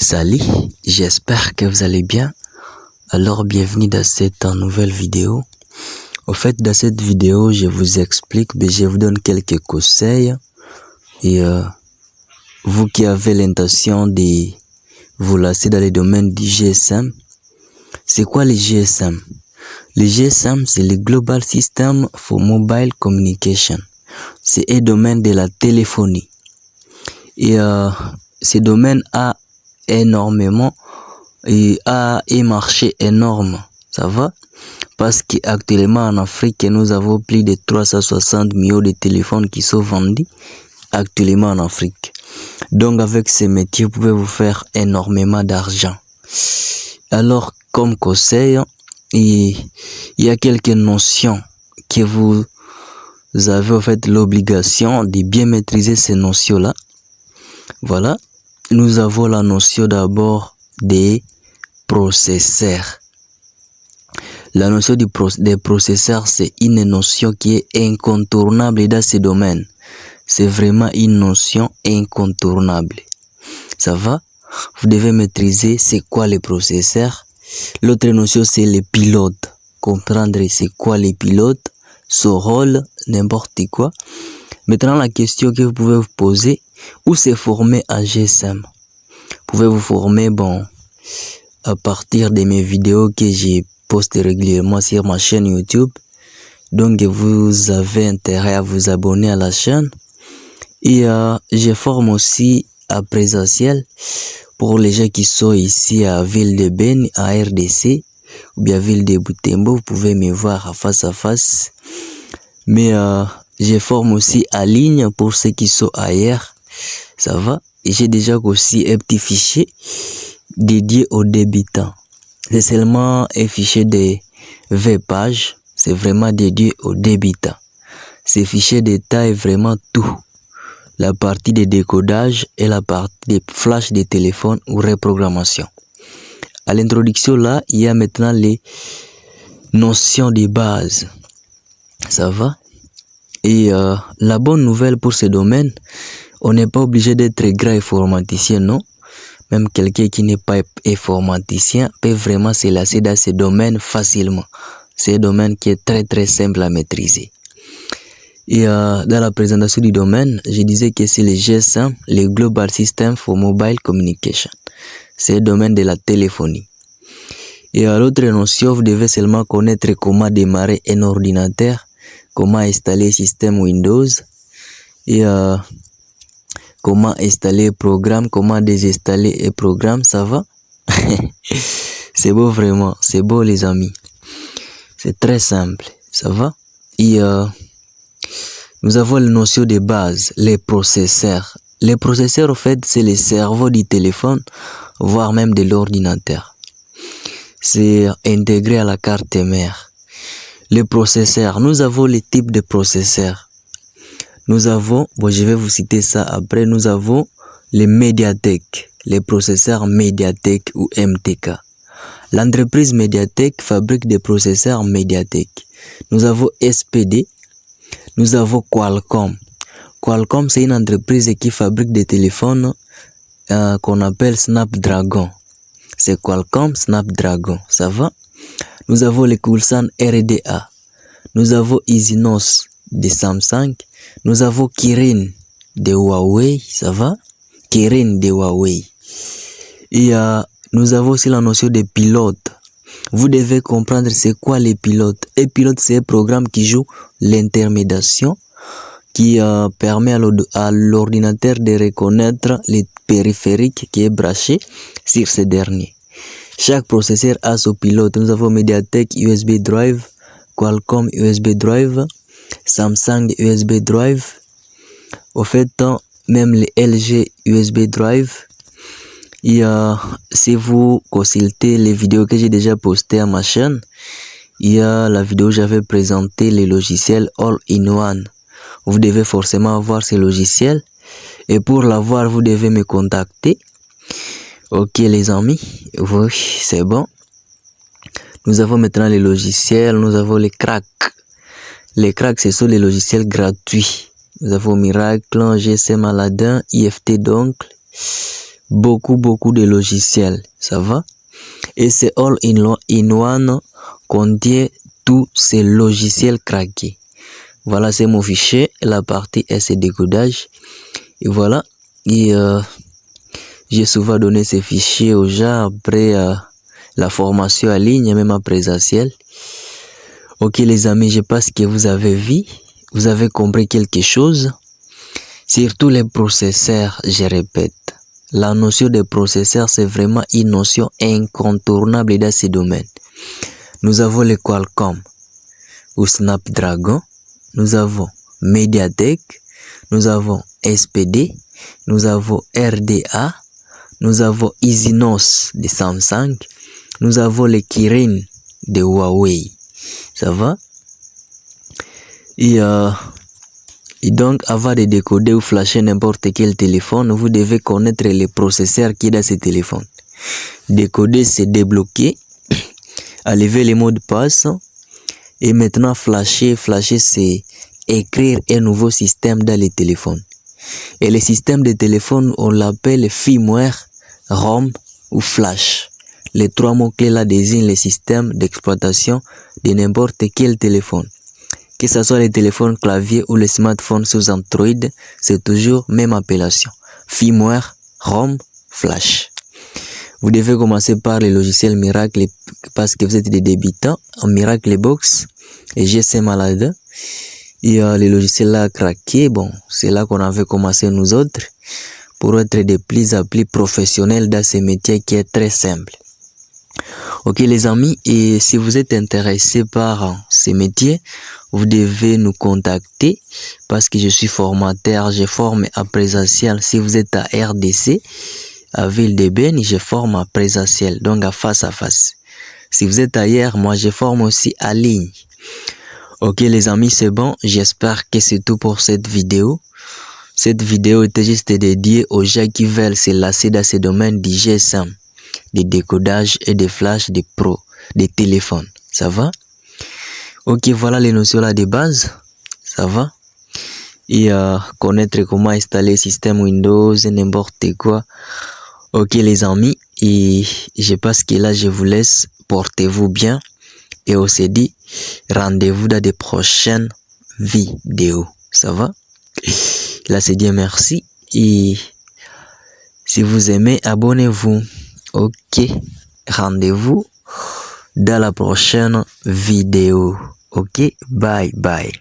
Salut, j'espère que vous allez bien. Alors bienvenue dans cette nouvelle vidéo. Au fait, dans cette vidéo, je vous explique, je vous donne quelques conseils. Et vous qui avez l'intention de vous lancer dans les domaines du GSM, c'est quoi les GSM? Le GSM, c'est le Global System for Mobile Communication. C'est un domaine de la téléphonie. Et ce domaine a énormément et a un marché énorme, ça va? Parce qu'actuellement en Afrique, nous avons plus de 360 millions de téléphones qui sont vendus actuellement en Afrique. Donc avec ce métier, vous pouvez vous faire énormément d'argent. Alors comme conseil, il y a quelques notions que vous avez en fait l'obligation de bien maîtriser ces notions-là. Voilà, nous avons la notion d'abord des processeurs. La notion des processeurs, c'est une notion qui est incontournable dans ce domaine. C'est vraiment une notion incontournable. Ça va? Vous devez maîtriser c'est quoi les processeurs. L'autre notion, c'est les pilotes. Comprendre c'est quoi les pilotes, son rôle, n'importe quoi. Maintenant, la question que vous pouvez vous poser, où se former en GSM? Vous pouvez vous former, à partir de mes vidéos que j'ai postées régulièrement sur ma chaîne YouTube. Donc, vous avez intérêt à vous abonner à la chaîne. Et je forme aussi à présentiel pour les gens qui sont ici à Ville de Beni, à RDC, ou bien Ville de Butembo. Vous pouvez me voir face à face. Mais je forme aussi en ligne pour ceux qui sont ailleurs. Ça va? Et j'ai déjà aussi un petit fichier dédié aux débutants. C'est seulement un fichier de 20 pages. C'est vraiment dédié aux débutants. Ce fichier détaille vraiment tout. La partie de décodage et la partie de flash de téléphone ou reprogrammation. À l'introduction là, il y a maintenant les notions de base. Ça va? Et la bonne nouvelle pour ce domaine, on n'est pas obligé d'être grand informaticien, non? Même quelqu'un qui n'est pas informaticien peut vraiment se lancer dans ce domaine facilement. C'est un domaine qui est très très simple à maîtriser. Et dans la présentation du domaine, je disais que c'est le GSM, le Global System for Mobile Communication. C'est le domaine de la téléphonie. Et à l'autre notion, vous devez seulement connaître comment démarrer un ordinateur, comment installer le système Windows, et comment installer un programme, comment désinstaller un programme, ça va? C'est beau vraiment, c'est beau les amis. C'est très simple, ça va? Et nous avons la notion de base, les processeurs. Les processeurs, en fait, c'est le cerveau du téléphone, voire même de l'ordinateur. C'est intégré à la carte mère. Les processeurs, nous avons les types de processeurs. Nous avons, je vais vous citer ça après, nous avons les médiathèques, les processeurs médiathèques ou MTK. L'entreprise Mediatek fabrique des processeurs Mediatek. Nous avons SPD, nous avons Qualcomm. Qualcomm, c'est une entreprise qui fabrique des téléphones qu'on appelle Snapdragon. C'est Qualcomm Snapdragon, ça va? Nous avons les Koulsan RDA. Nous avons Exynos de Samsung. Nous avons Kirin de Huawei, ça va? Kirin de Huawei. Et nous avons aussi la notion de pilote. Vous devez comprendre c'est quoi les pilotes. Un pilote, c'est un programme qui joue l'intermédiation, qui permet à l'ordinateur de reconnaître les périphériques qui est branché sur ces derniers. Chaque processeur a son pilote. Nous avons Mediatek USB Drive, Qualcomm USB Drive, Samsung USB Drive. Au fait, même les LG USB Drive. Et si vous consultez les vidéos que j'ai déjà postées à ma chaîne, il y a la vidéo où j'avais présenté les logiciels All-in-One. Vous devez forcément avoir ces logiciels. Et pour l'avoir, vous devez me contacter. Ok les amis, oui, c'est bon. Nous avons maintenant les logiciels, nous avons les cracks. Les cracks, ce sont les logiciels gratuits. Nous avons Miracle, GSM Aladdin, IFT donc. beaucoup de logiciels, ça va? Et c'est all-in-one contient tous ces logiciels craqués. Voilà, c'est mon fichier. La partie est ce décodage. Et voilà. Et j'ai souvent donné ces fichiers aux gens après la formation en ligne, même en présentiel. Ok les amis, je pense que vous avez vu, vous avez compris quelque chose. Surtout les processeurs, je répète. La notion de processeur, c'est vraiment une notion incontournable dans ce domaine. Nous avons le Qualcomm ou Snapdragon, nous avons Mediatek, nous avons SPD, nous avons RDA, nous avons Exynos de Samsung, nous avons le Kirin de Huawei. Ça va? Et donc, avant de décoder ou flasher n'importe quel téléphone, vous devez connaître les processeurs qui est dans ce téléphone. Décoder, c'est débloquer, enlever les mots de passe, et maintenant flasher, c'est écrire un nouveau système dans le téléphone. Et le système de téléphone, on l'appelle firmware, ROM ou flash. Les trois mots-clés là désignent le système d'exploitation de n'importe quel téléphone. Que ce soit les téléphones clavier ou les smartphones sous Android, c'est toujours même appellation. Firmware, ROM, flash. Vous devez commencer par les logiciels Miracle parce que vous êtes des débutants en Miracle Box et GSM malade. Et les logiciels là craqués, bon, c'est là qu'on avait commencé nous autres pour être de plus en plus professionnels dans ce métier qui est très simple. Ok les amis, et si vous êtes intéressé par ces métiers, vous devez nous contacter parce que je suis formateur, je forme à présentiel. Si vous êtes à RDC, à Ville de Beni, je forme à présentiel, donc à face. Si vous êtes ailleurs, moi je forme aussi à ligne. Ok les amis, c'est bon, j'espère que c'est tout pour cette vidéo. Cette vidéo était juste dédiée aux gens qui veulent se lancer dans ce domaine du GSM, des décodages et des flashs, des pros, des téléphones. Ça va? Ok, voilà les notions là de base. Ça va? Et connaître comment installer le système Windows et n'importe quoi. Ok les amis, et je pense que là je vous laisse. Portez-vous bien. Et on se dit rendez-vous dans des prochaines vidéos. Ça va? Là c'est bien, merci. Et si vous aimez, abonnez-vous. Ok, rendez-vous dans la prochaine vidéo. Ok, bye bye.